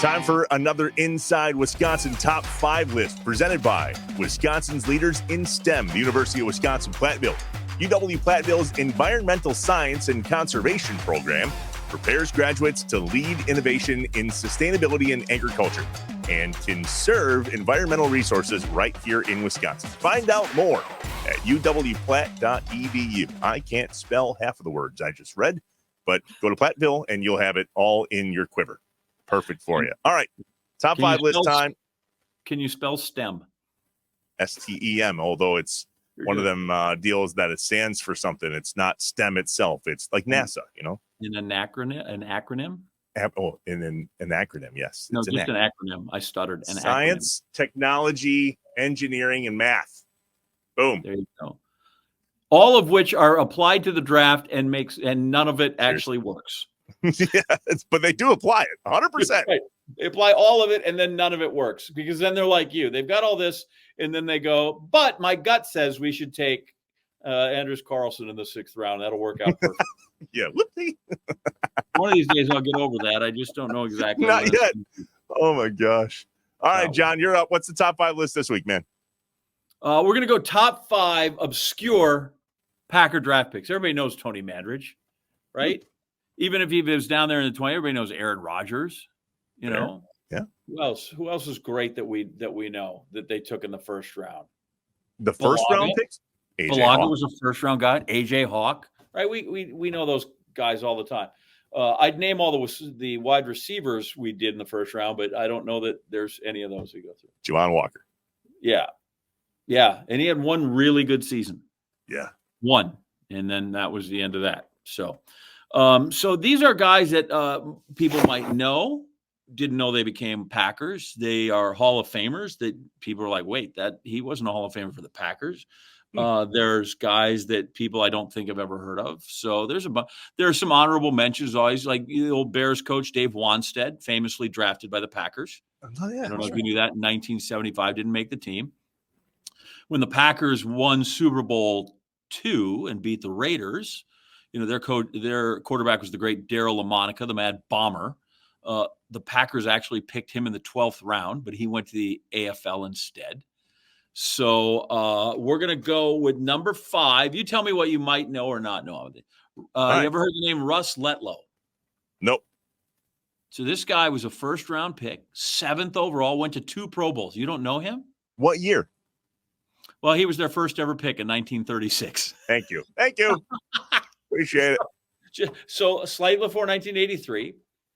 Time for another Inside Wisconsin Top 5 list presented by Wisconsin's leaders in STEM, the University of Wisconsin-Platteville. UW-Platteville's Environmental Science and Conservation program prepares graduates to lead innovation in sustainability and agriculture and conserve environmental resources right here in Wisconsin. Find out more at uwplatt.edu. I can't spell half of the words I just read, but go to Platteville and you'll have it all in your quiver. Perfect for you. All right. Top 5 list time. Can you spell STEM? STEM, although it's one of them deals that it stands for something. It's not STEM itself. It's like NASA, you know? In an acronym? An acronym? In an acronym, yes. No, just an acronym. I stuttered. Science, technology, engineering, and math. Boom. There you go. All of which are applied to the draft and none of it actually works. Yeah, but they do apply it 100%. Right. They apply all of it and then none of it works because then they're like you. They've got all this and then they go, but my gut says we should take Anders Carlson in the 6th round. That'll work out perfect. Yeah. Whoopsie. One of these days I'll get over that. I just don't know exactly. Not yet. Oh my gosh. All right, John, you're up. What's the top 5 list this week, man? We're going to go top 5 obscure Packer draft picks. Everybody knows Tony Madridge, right? Even if he was down there in the 20, everybody knows Aaron Rodgers. You know, yeah. Who else is great that we know that they took in the 1st round? The first round picks. Balaga was a 1st round guy. AJ Hawk, right? We know those guys all the time. I'd name all the wide receivers we did in the 1st round, but I don't know that there's any of those we go through. Juwan Walker. Yeah, and he had one really good season. Yeah, one, and then that was the end of that. So these are guys that people might know, didn't know they became Packers. They are Hall of Famers that people are like, wait, that he wasn't a Hall of Famer for the Packers. There's guys that people I don't think I've ever heard of. So there are some honorable mentions always, like the old Bears coach Dave Wanstead, famously drafted by the Packers. Oh, yeah, I don't know if you knew that. In 1975, didn't make the team. When the Packers won Super Bowl II and beat the Raiders, you know, their quarterback was the great Darryl LaMonica, the Mad Bomber. The Packers actually picked him in the 12th round, but he went to the AFL instead. So we're going to go with number 5. You tell me what you might know or not know. You ever heard the name Russ Letlow? Nope. So this guy was a 1st round pick, 7th overall, went to 2 Pro Bowls. You don't know him? What year? Well, he was their first ever pick in 1936. Thank you. Appreciate it. So slightly before 1983.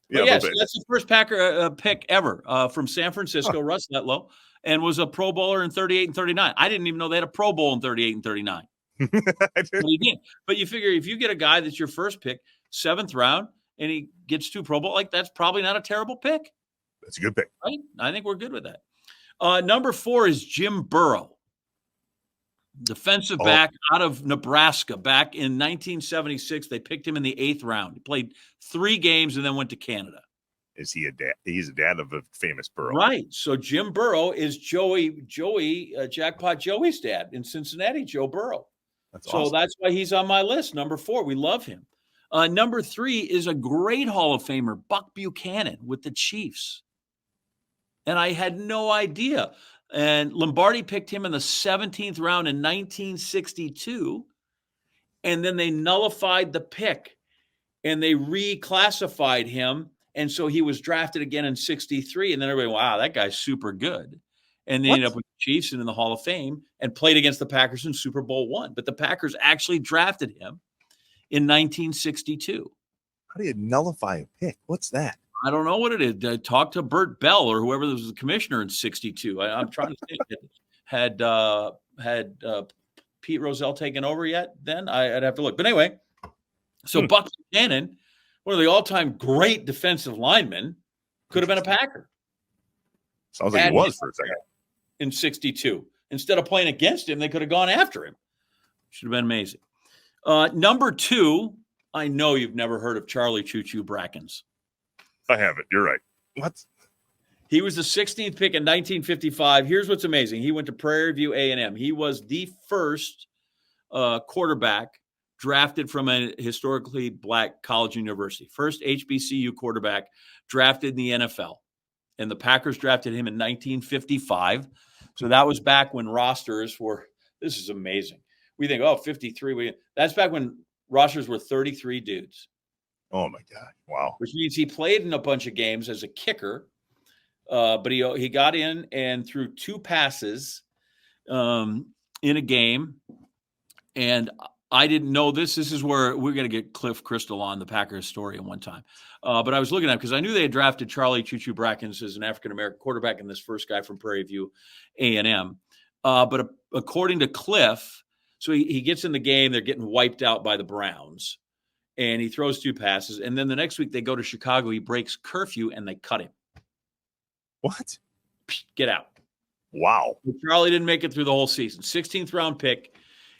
Yeah, yes, that's the first Packer pick ever from San Francisco, Russ Letlow, and was a Pro Bowler in 38 and 39. I didn't even know they had a Pro Bowl in 38 and 39. But he did. But you figure if you get a guy that's your first pick, 7th round, and he gets 2 Pro Bowl, like that's probably not a terrible pick. That's a good pick. Right? I think we're good with that. Number 4 is Jim Burrow. Defensive back out of Nebraska. Back in 1976, they picked him in the 8th round. He played 3 games and then went to Canada. Is he a dad? He's a dad of a famous Burrow. Right. So Jim Burrow is Jackpot Joey's dad in Cincinnati, Joe Burrow. That's awesome. That's why he's on my list. Number 4, we love him. Number 3 is a great Hall of Famer, Buck Buchanan with the Chiefs. And I had no idea. And Lombardi picked him in the 17th round in 1962. And then they nullified the pick and they reclassified him. And so he was drafted again in 63. And then everybody, wow, that guy's super good. And they ended up with the Chiefs and in the Hall of Fame and played against the Packers in Super Bowl I. But the Packers actually drafted him in 1962. How do you nullify a pick? What's that? I don't know what it is. Talk to Bert Bell or whoever was the commissioner in 62. I'm trying to think. Had Pete Rozelle taken over yet? Then I'd have to look. But anyway, so Buck Buchanan, one of the all-time great defensive linemen, could have been a Packer. Sounds like he was for a second. In 62. Instead of playing against him, they could have gone after him. Should have been amazing. Number 2, I know you've never heard of Charlie Choo Choo Brackens. I haven't. You're right. What? He was the 16th pick in 1955. Here's what's amazing. He went to Prairie View A&M. He was the first quarterback drafted from a historically black college university. First HBCU quarterback drafted in the NFL. and the Packers drafted him in 1955. So that was back when rosters were, this is amazing. We think, 53. That's back when rosters were 33 dudes. Oh, my God. Wow. Which means he played in a bunch of games as a kicker, but he got in and threw 2 passes in a game. And I didn't know this. This is where we're going to get Cliff Crystal on, the Packers historian, one time. But I was looking at it because I knew they had drafted Charlie Choo-Choo Brackens as an African-American quarterback and this first guy from Prairie View A&M. But according to Cliff, so he gets in the game. They're getting wiped out by the Browns. And he throws 2 passes. And then the next week they go to Chicago. He breaks curfew and they cut him. What? Get out. Wow. Charlie didn't make it through the whole season. 16th round pick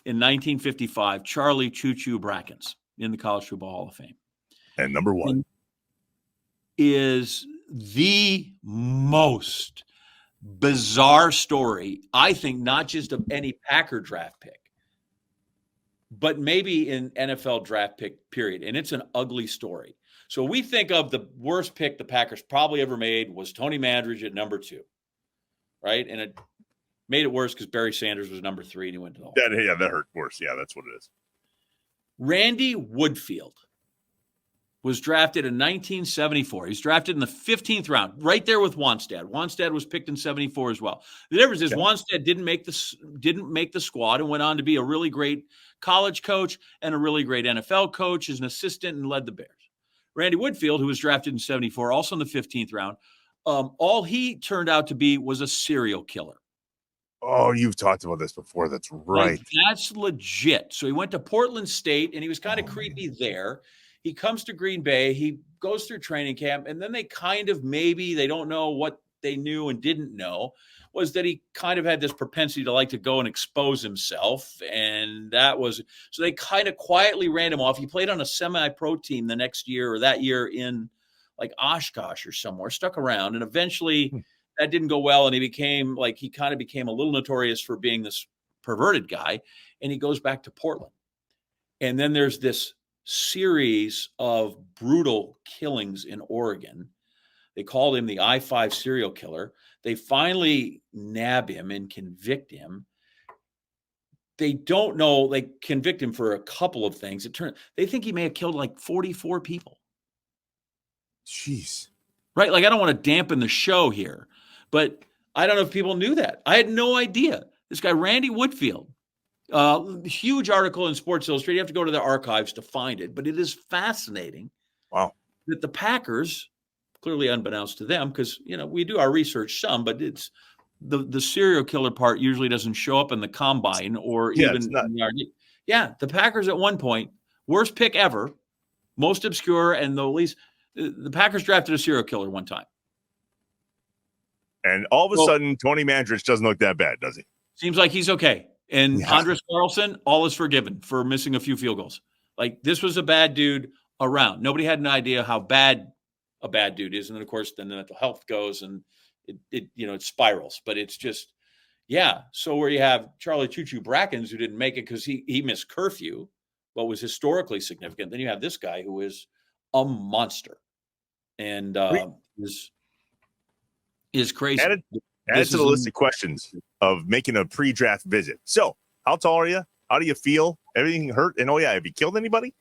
in 1955, Charlie Choo-Choo Brackens in the College Football Hall of Fame. And number 1 is the most bizarre story, I think, not just of any Packer draft pick, but maybe in NFL draft pick period. And it's an ugly story. So we think of the worst pick the Packers probably ever made was Tony Mandridge at number 2, right? And it made it worse because Barry Sanders was number 3 and he went to the Hall. That hurt worse. Yeah, that's what it is. Randy Woodfield was drafted in 1974. He was drafted in the 15th round, right there with Wannstedt. Wannstedt was picked in 74 as well. The difference is Wannstedt didn't make the squad and went on to be a really great college coach and a really great NFL coach as an assistant and led the Bears. Randy Woodfield, who was drafted in 74, also in the 15th round, all he turned out to be was a serial killer. Oh, you've talked about this before. That's right. Like, that's legit. So he went to Portland State, and he was kind of creepy there. He comes to Green Bay. He goes through training camp, and then they kind of they don't know what they knew and didn't know, was that he kind of had this propensity to like to go and expose himself. And that was – so they kind of quietly ran him off. He played on a semi-pro team the next year or that year in like Oshkosh or somewhere, stuck around, and eventually – that didn't go well, and he became a little notorious for being this perverted guy, and he goes back to Portland. And then there's this series of brutal killings in Oregon. They called him the I-5 serial killer. They finally nab him and convict him. They don't know, they convict him for a couple of things. They think he may have killed like 44 people. Jeez. Right? Like, I don't want to dampen the show here, but I don't know if people knew that. I had no idea. This guy, Randy Woodfield, huge article in Sports Illustrated. You have to go to the archives to find it, but it is fascinating. Wow. That the Packers, clearly unbeknownst to them, because, we do our research some, but it's the serial killer part usually doesn't show up in the combine or even in the the Packers at one point, worst pick ever, most obscure, and the Packers drafted a serial killer one time. And all of a sudden, Tony Mandridge doesn't look that bad, does he? Seems like he's okay. And Andres Carlson, all is forgiven for missing a few field goals. Like, this was a bad dude around. Nobody had an idea how bad a bad dude is. And then, of course, then the mental health goes and it spirals. But it's just, So where you have Charlie Choo-Choo Brackens, who didn't make it because he missed curfew, but was historically significant. Then you have this guy who is a monster and is crazy. Added to the list of questions of making a pre-draft visit. So, how tall are you? How do you feel? Everything hurt? And have you killed anybody?